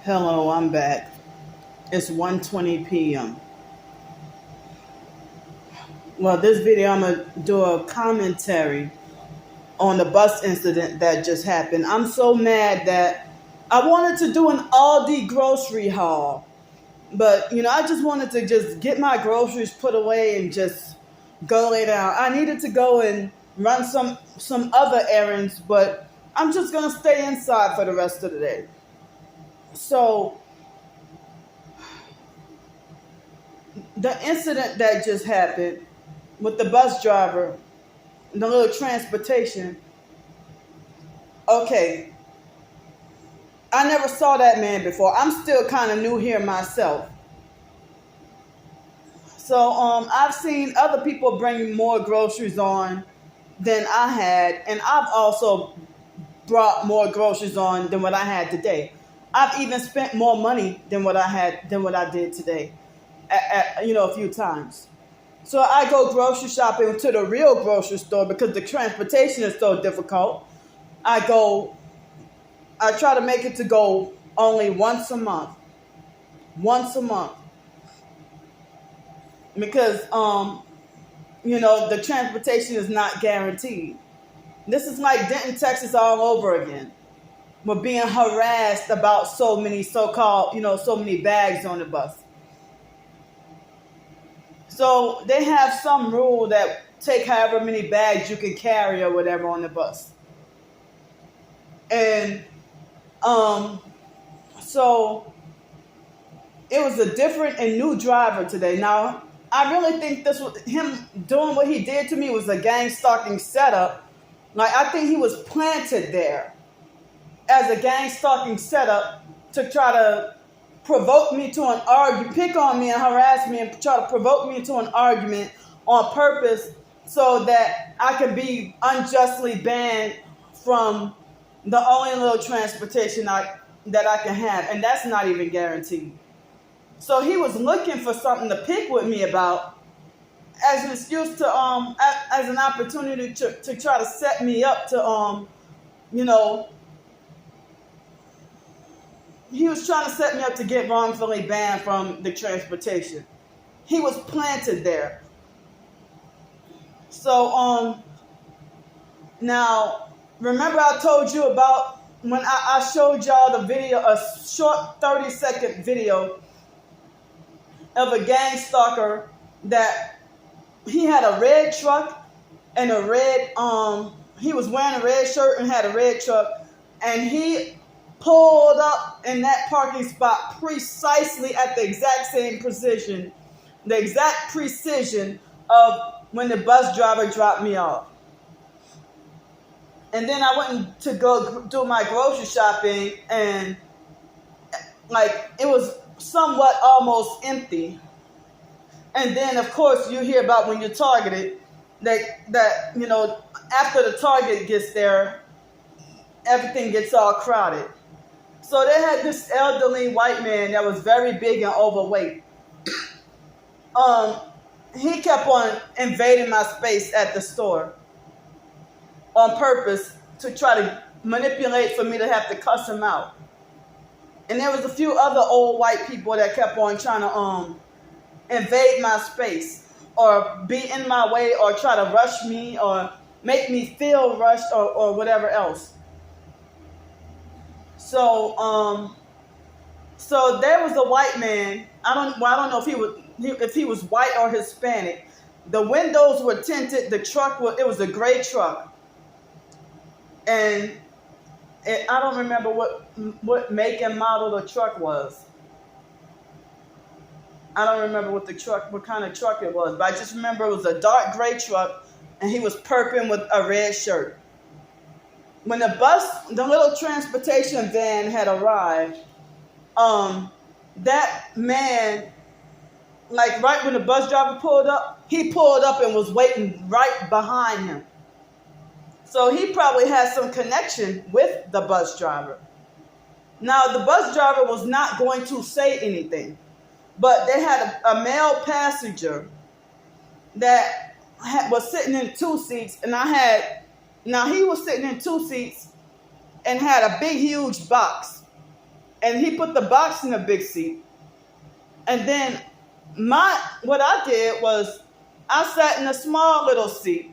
Hello, I'm back. It's 1:20 p.m. Well, this video I'm going to do a commentary on the bus incident that just happened. I'm so mad that I wanted to do an Aldi grocery haul, but I just wanted to just get my groceries put away and just go lay down. I needed to go and run some other errands, but I'm just going to stay inside for the rest of the day. So the incident that just happened with the bus driver, the little transportation, okay, I never saw that man before. I'm still kind of new here myself. So I've seen other people bring more groceries on than I had, and I've also brought more groceries on than what I had today. I've even spent more money than what I did today, a few times. So I go grocery shopping to the real grocery store because the transportation is so difficult. I try to make it to go only once a month. Because, the transportation is not guaranteed. This is like Denton, Texas all over again. We're being harassed about so many so many bags on the bus. So they have some rule that take however many bags you can carry or whatever on the bus. And so it was a different and new driver today. Now, I really think this was him doing what he did to me was a gang stalking setup. Like, I think he was planted there as a gang stalking setup to try to provoke me to an argument, pick on me and harass me and try to provoke me into an argument on purpose so that I could be unjustly banned from the only little transportation that I can have. And that's not even guaranteed. So he was looking for something to pick with me about as an excuse to, as an opportunity to try to set me up to, he was trying to set me up to get wrongfully banned from the transportation. He was planted there. So, now, remember I told you about when I showed y'all the video, a short 30-second video of a gang stalker that he had a red truck and a red, he was wearing a red shirt and had a red truck, and he pulled up in that parking spot precisely at the exact same precision, of when the bus driver dropped me off. And then I went to go do my grocery shopping, and it was somewhat almost empty. And then, of course, you hear about when you're targeted, that after the target gets there, everything gets all crowded. So they had this elderly white man that was very big and overweight. He kept on invading my space at the store on purpose to try to manipulate for me to have to cuss him out. And there was a few other old white people that kept on trying to invade my space or be in my way or try to rush me or make me feel rushed or whatever else. So there was a white man. I don't know if he was white or Hispanic. The windows were tinted. The truck it was a gray truck, and I don't remember what make and model the truck was. I don't remember what kind of truck it was, but I just remember it was a dark gray truck, and he was perping with a red shirt. When the little transportation van had arrived, that man, right when the bus driver pulled up, he pulled up and was waiting right behind him. So he probably had some connection with the bus driver. Now, the bus driver was not going to say anything, but they had a male passenger that was sitting in 2 seats, and he was sitting in 2 seats and had a big, huge box. and he put the box in the big seat. And then what I did was I sat in a small little seat,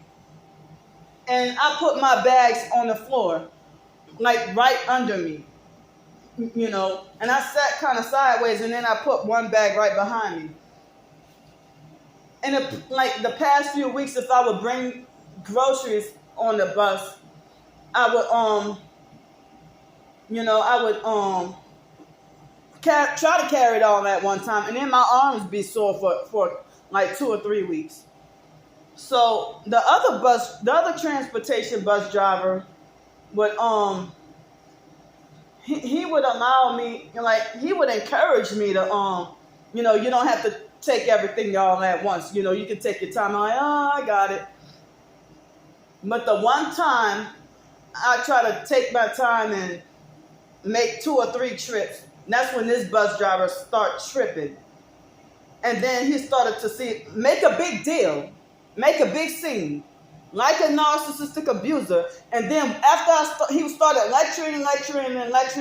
and I put my bags on the floor, like right under me, and I sat kind of sideways, and then I put one bag right behind me. And like the past few weeks, if I would bring groceries on the bus, I would try to carry it all at one time, and then my arms be sore for like 2 or 3 weeks. So the other transportation bus driver would he would allow me, like he would encourage me to you don't have to take everything all at once. You can take your time. I'm like, oh, I got it. But the one time I try to take my time and make 2 or 3 trips, that's when this bus driver started tripping. And then he started to make a big deal, make a big scene, like a narcissistic abuser. And then after he started lecturing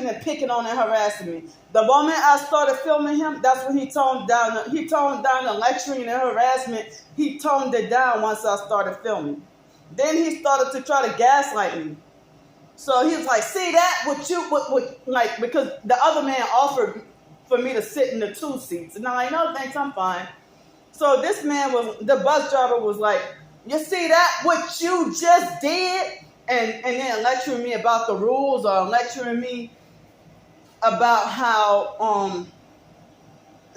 and picking on and harassing me. The moment I started filming him, that's when he toned down the lecturing and harassment. He toned it down once I started filming. Then he started to try to gaslight me. So he was like, see that? Like, because the other man offered for me to sit in the 2 seats. And I'm like, no, thanks, I'm fine. So this man the bus driver was like, you see that? What you just did? And then lecturing me about the rules, or lecturing me about how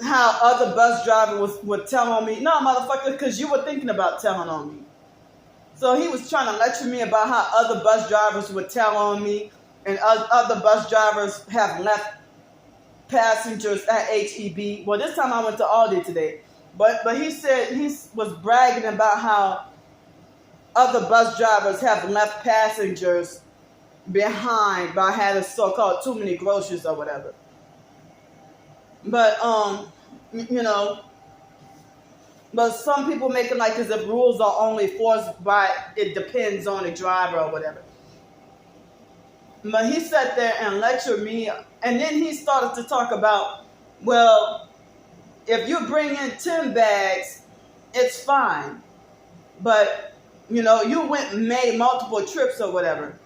other bus drivers would tell on me. No, motherfucker, because you were thinking about telling on me. So he was trying to lecture me about how other bus drivers would tell on me, and other bus drivers have left passengers at HEB. Well, this time I went to Aldi today. But he said he was bragging about how other bus drivers have left passengers behind by having so-called too many groceries or whatever. But, but some people make it like as if rules are only forced by, it depends on the driver or whatever. But he sat there and lectured me, and then he started to talk about, well, if you bring in 10 bags, it's fine. But, you made multiple trips or whatever.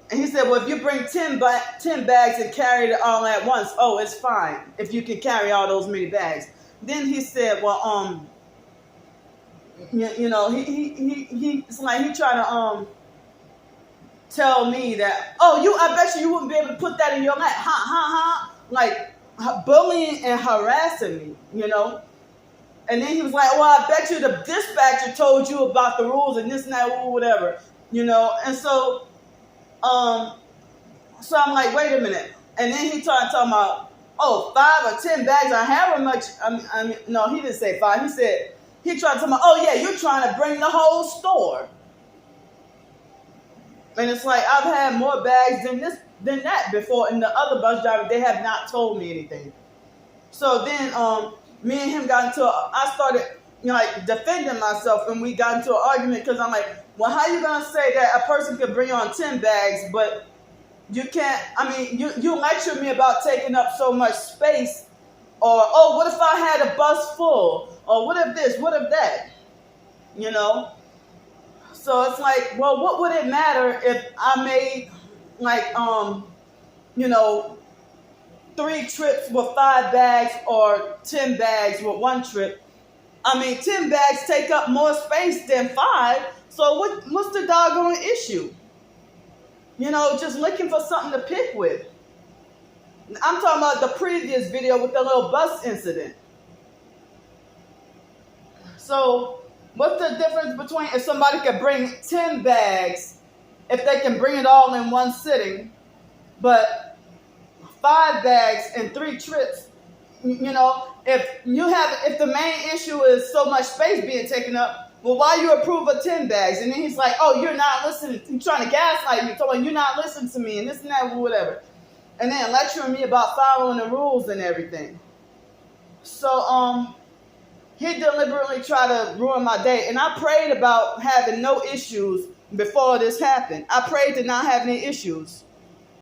And he said, well, if you bring 10 bags and carry it all at once, oh, it's fine if you can carry all those many bags. Then he said, well, it's like he trying to tell me that, oh, I bet you wouldn't be able to put that in your lap, like bullying and harassing me, And then he was like, well, I bet you the dispatcher told you about the rules and this and that or whatever, And so, I'm like, wait a minute. And then he started talking about, oh, 5 or 10 bags, or however much. No, he didn't say 5. He said, he tried to tell me, oh yeah, you're trying to bring the whole store. And it's like, I've had more bags than that before. And the other bus driver, they have not told me anything. So then, me and him I started, defending myself, and we got into an argument because I'm like, well, how you going to say that a person could bring on 10 bags, but you can't, you lectured me about taking up so much space, or, oh, what if I had a bus full, or what if this, what if that, So it's like, well, what would it matter if I made, 3 trips with 5 bags or 10 bags with 1 trip? 10 bags take up more space than 5. So what's the doggone issue? Just looking for something to pick with. I'm talking about the previous video with the little bus incident. So what's the difference between if somebody could bring 10 bags, if they can bring it all in one sitting, but 5 bags and 3 trips, if the main issue is so much space being taken up, well, why you approve of 10 bags? And then he's like, oh, you're not listening. He's trying to gaslight me, telling you're not listening to me and this and that, whatever. And then lecturing me about following the rules and everything. So, he deliberately tried to ruin my day. And I prayed about having no issues before this happened. I prayed to not have any issues.